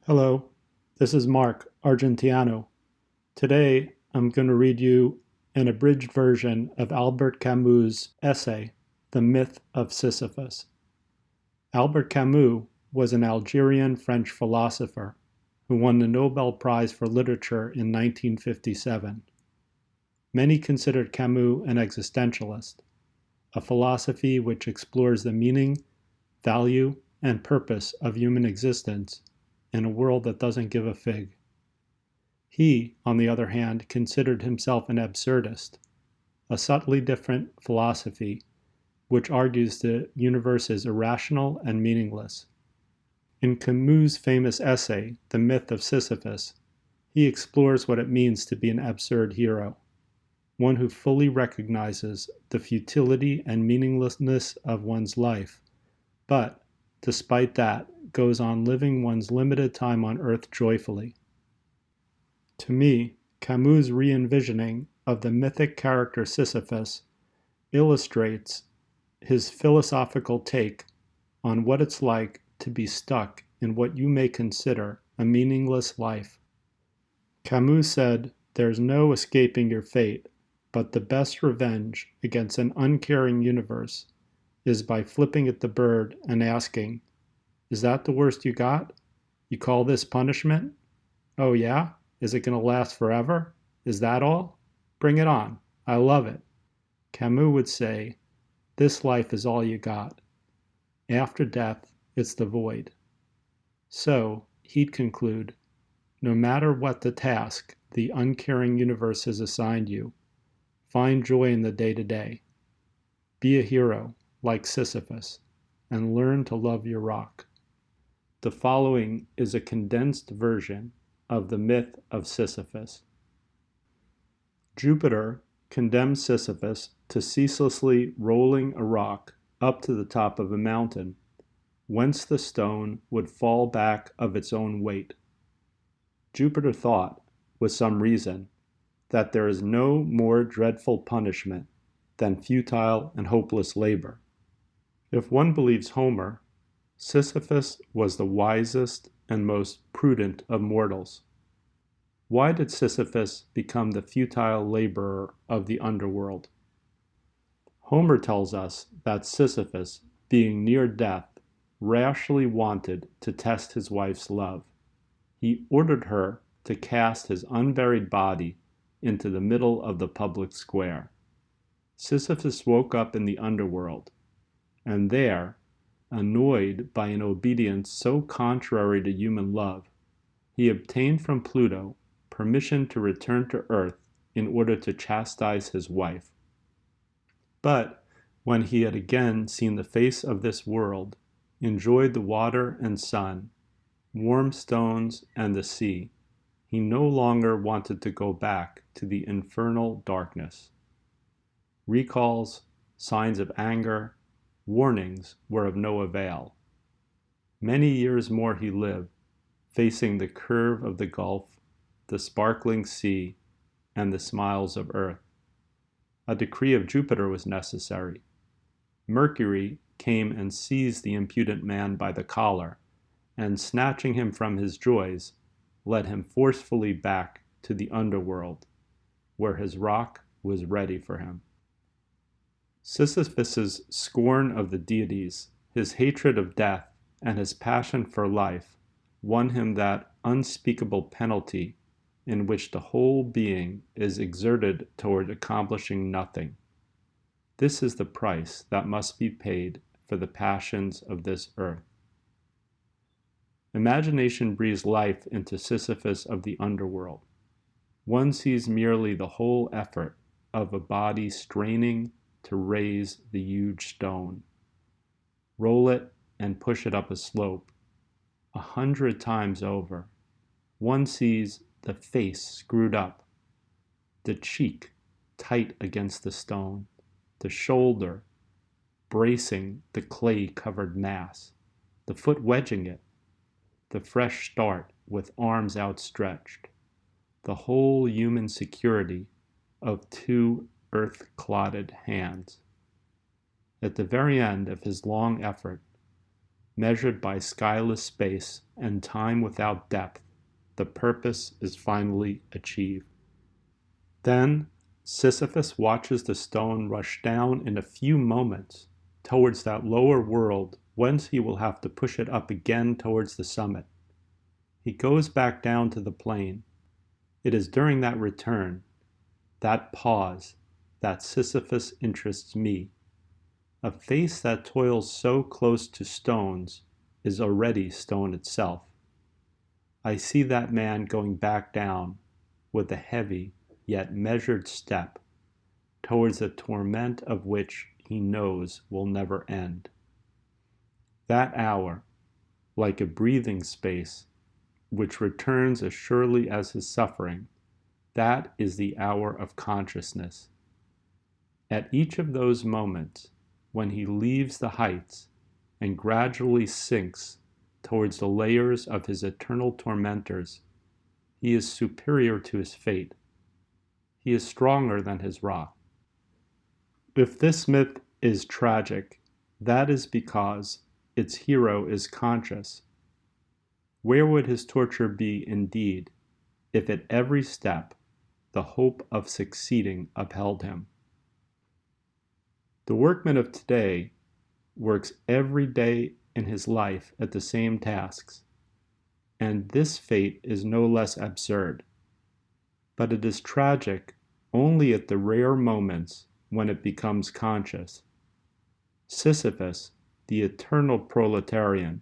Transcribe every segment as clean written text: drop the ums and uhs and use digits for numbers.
Hello, this is Mark Argentiano. Today I'm going to read you an abridged version of Albert Camus' essay, The Myth of Sisyphus. Albert Camus was an Algerian French philosopher who won the Nobel Prize for Literature in 1957. Many considered Camus an existentialist, a philosophy which explores the meaning, value, and purpose of human existence in a world that doesn't give a fig. He, on the other hand, considered himself an absurdist, a subtly different philosophy which argues the universe is irrational and meaningless. In Camus' famous essay, The Myth of Sisyphus, he explores what it means to be an absurd hero, one who fully recognizes the futility and meaninglessness of one's life, but, despite that, goes on living one's limited time on earth joyfully. To me, Camus' re-envisioning of the mythic character Sisyphus illustrates his philosophical take on what it's like to be stuck in what you may consider a meaningless life. Camus said, "There's no escaping your fate, but the best revenge against an uncaring universe is by flipping at the bird and asking, 'Is that the worst you got? You call this punishment? Oh yeah? Is it going to last forever? Is that all? Bring it on. I love it.'" Camus would say, this life is all you got. After death, it's the void. So, he'd conclude, no matter what the task the uncaring universe has assigned you, find joy in the day-to-day. Be a hero, like Sisyphus, and learn to love your rock. The following is a condensed version of the myth of Sisyphus. Jupiter condemns Sisyphus to ceaselessly rolling a rock up to the top of a mountain, whence the stone would fall back of its own weight. Jupiter thought, with some reason, that there is no more dreadful punishment than futile and hopeless labor. If one believes Homer, Sisyphus was the wisest and most prudent of mortals. Why did Sisyphus become the futile laborer of the underworld? Homer tells us that Sisyphus, being near death, rashly wanted to test his wife's love. He ordered her to cast his unburied body into the middle of the public square. Sisyphus woke up in the underworld, and there, annoyed by an obedience so contrary to human love, he obtained from Pluto permission to return to Earth in order to chastise his wife. But when he had again seen the face of this world, enjoyed the water and sun, warm stones and the sea, he no longer wanted to go back to the infernal darkness. Recalls, signs of anger, warnings were of no avail. Many years more he lived, facing the curve of the gulf, the sparkling sea, and the smiles of earth. A decree of Jupiter was necessary. Mercury came and seized the impudent man by the collar, and snatching him from his joys, led him forcefully back to the underworld, where his rock was ready for him. Sisyphus's scorn of the deities, his hatred of death, and his passion for life won him that unspeakable penalty in which the whole being is exerted toward accomplishing nothing. This is the price that must be paid for the passions of this earth. Imagination breathes life into Sisyphus of the underworld. One sees merely the whole effort of a body straining to raise the huge stone, roll it and push it up a slope. 100 times over, one sees the face screwed up, the cheek tight against the stone, the shoulder bracing the clay-covered mass, the foot wedging it, the fresh start with arms outstretched, the whole human security of two earth-clotted hands. At the very end of his long effort, measured by skyless space and time without depth, the purpose is finally achieved. Then Sisyphus watches the stone rush down in a few moments towards that lower world whence he will have to push it up again towards the summit. He goes back down to the plain. It is during that return, that pause, that Sisyphus interests me. A face that toils so close to stones is already stone itself. I see that man going back down with a heavy yet measured step towards a torment of which he knows will never end. That hour, like a breathing space, which returns as surely as his suffering, that is the hour of consciousness. At each of those moments, when he leaves the heights and gradually sinks towards the layers of his eternal tormentors, he is superior to his fate. He is stronger than his rock. If this myth is tragic, that is because its hero is conscious. Where would his torture be indeed, if at every step the hope of succeeding upheld him? The workman of today works every day in his life at the same tasks, and this fate is no less absurd. But it is tragic only at the rare moments when it becomes conscious. Sisyphus, the eternal proletarian,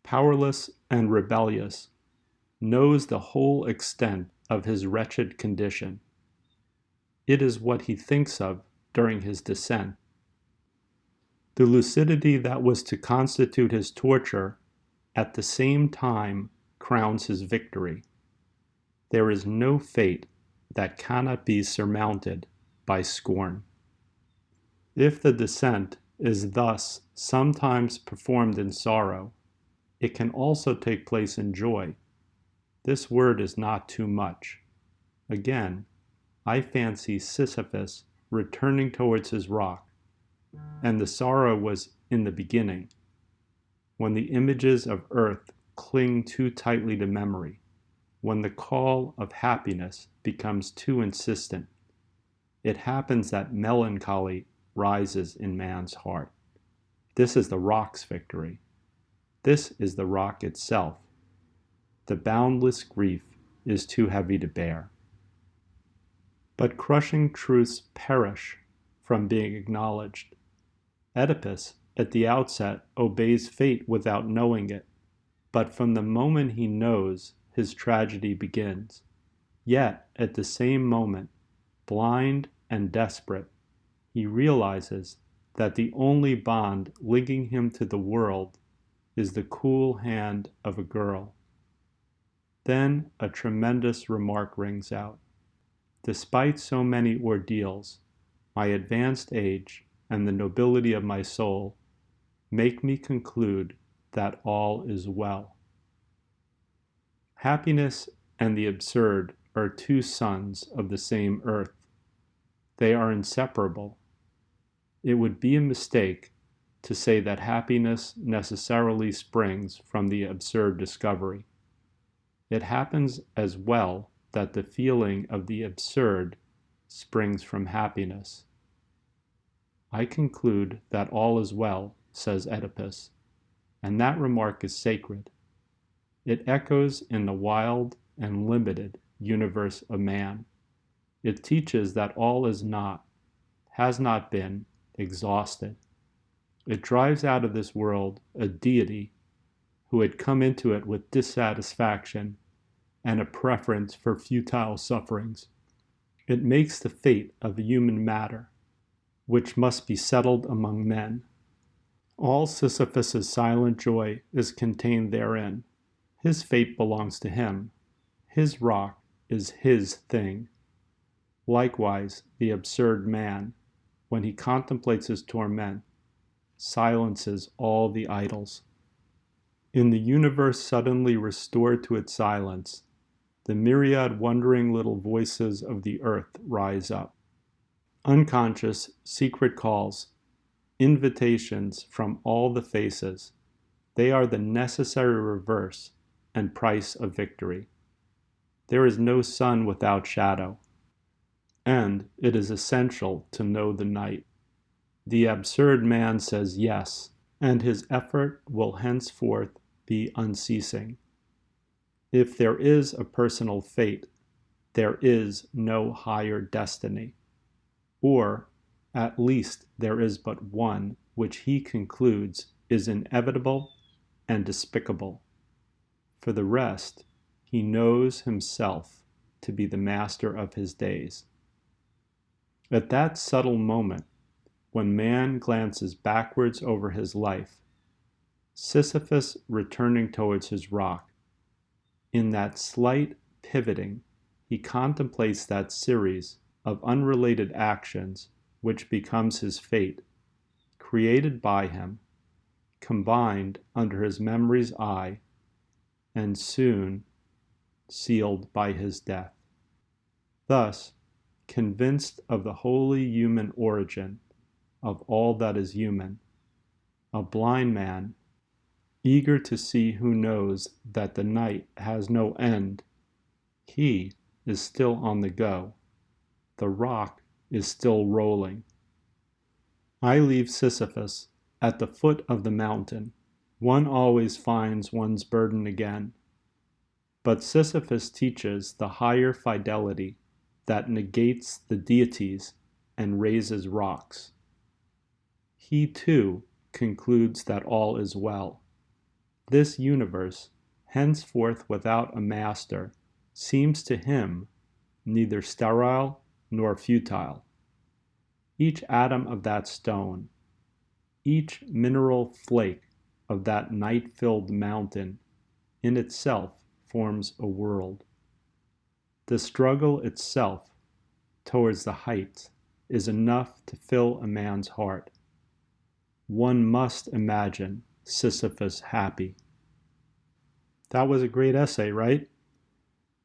powerless and rebellious, knows the whole extent of his wretched condition. It is what he thinks of during his descent. The lucidity that was to constitute his torture at the same time crowns his victory. There is no fate that cannot be surmounted by scorn. If the descent is thus sometimes performed in sorrow, it can also take place in joy. This word is not too much. Again, I fancy Sisyphus returning towards his rock, and the sorrow was in the beginning, when the images of earth cling too tightly to memory, when the call of happiness becomes too insistent. It happens that melancholy rises in man's heart. This is the rock's victory. This is the rock itself. The boundless grief is too heavy to bear. But crushing truths perish from being acknowledged. Oedipus, at the outset, obeys fate without knowing it, but from the moment he knows, his tragedy begins. Yet, at the same moment, blind and desperate, he realizes that the only bond linking him to the world is the cool hand of a girl. Then a tremendous remark rings out. Despite so many ordeals, my advanced age and the nobility of my soul make me conclude that all is well. Happiness and the absurd are two sons of the same earth. They are inseparable. It would be a mistake to say that happiness necessarily springs from the absurd discovery. It happens as well that the feeling of the absurd springs from happiness. I conclude that all is well, says Oedipus, and that remark is sacred. It echoes in the wild and limited universe of man. It teaches that all is not, has not been, exhausted. It drives out of this world a deity who had come into it with dissatisfaction and a preference for futile sufferings. It makes the fate of human matter, which must be settled among men. All Sisyphus's silent joy is contained therein. His fate belongs to him. His rock is his thing. Likewise, the absurd man, when he contemplates his torment, silences all the idols. In the universe suddenly restored to its silence, the myriad wondering little voices of the earth rise up. Unconscious, secret calls, invitations from all the faces, They are the necessary reverse and price of victory. There is no sun without shadow, and it is essential to know the night. The absurd man says yes, and his effort will henceforth be unceasing. If there is a personal fate, there is no higher destiny, or at least there is but one which he concludes is inevitable and despicable. For the rest, he knows himself to be the master of his days. At that subtle moment, when man glances backwards over his life, Sisyphus returning towards his rock, in that slight pivoting, he contemplates that series of unrelated actions which becomes his fate, created by him, combined under his memory's eye, and soon sealed by his death. Thus, convinced of the wholly human origin of all that is human, a blind man, eager to see who knows that the night has no end, he is still on the go. The rock is still rolling. I leave Sisyphus at the foot of the mountain. One always finds one's burden again. But Sisyphus teaches the higher fidelity that negates the deities and raises rocks. He too concludes that all is well. This universe, henceforth without a master, seems to him neither sterile nor futile. Each atom of that stone, each mineral flake of that night-filled mountain, in itself forms a world. The struggle itself towards the heights is enough to fill a man's heart. One must imagine Sisyphus happy. That was a great essay, right?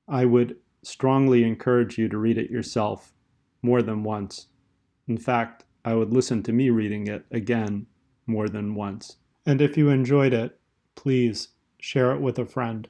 I would strongly encourage you to read it yourself more than once. In fact, I would listen to me reading it again more than once. And if you enjoyed it, please share it with a friend.